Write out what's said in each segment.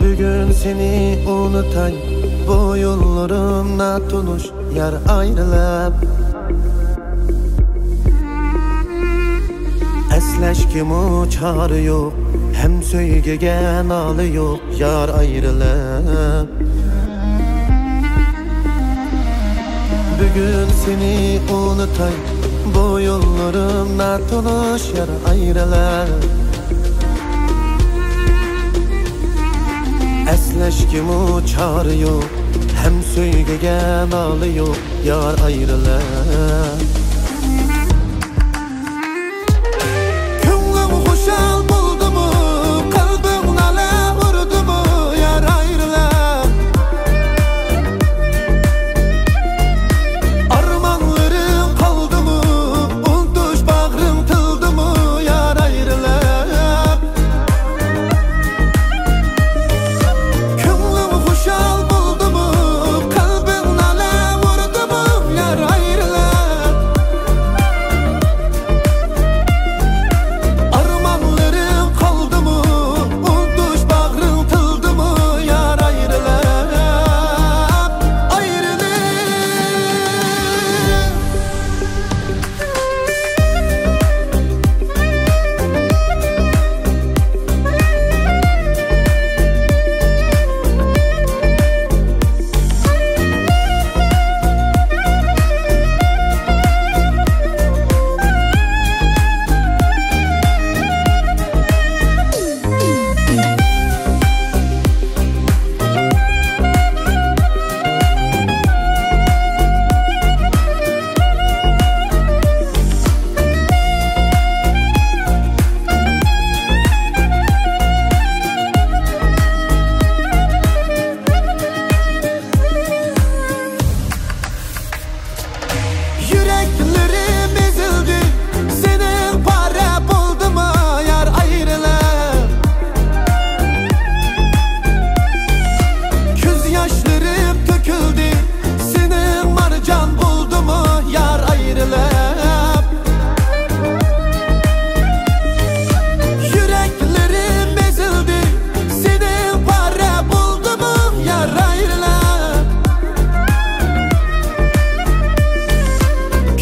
Bugün seni unutay, bu yollarımda tunuş yar ayrılıp. Esleşkim çare yok, hem söygegen alı yok yar ayrılıp. Bugün seni unutay, bu yollarımda tunuş yar ayrılıp. Esleşkim çare yok, hem söygegen alı yok yar ayrılıp. Könlüm hoşal buldu mu, kalbim nale vurdu mu yar ayrılıp. Armanlarım kaldı mı, untuş bağrım tıldı mı yar ayrılıp. Yüreklerim ezildi, senin para buldu mu yar ayrılıp. Göz yaşlarım döküldü, senin marcan buldu mu yar ayrılıp. Yüreklerim ezildi, senin para buldu mu yar ayrılıp.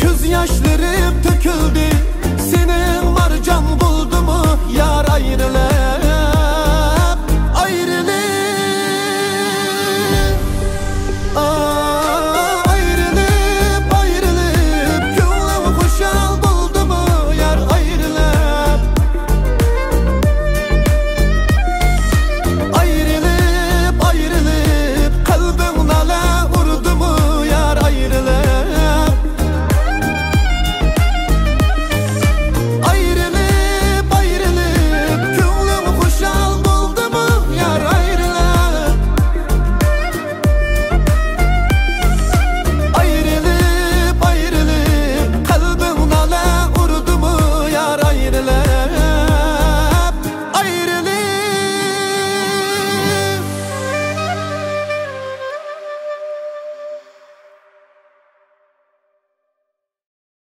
Göz yaşlarım döküldü,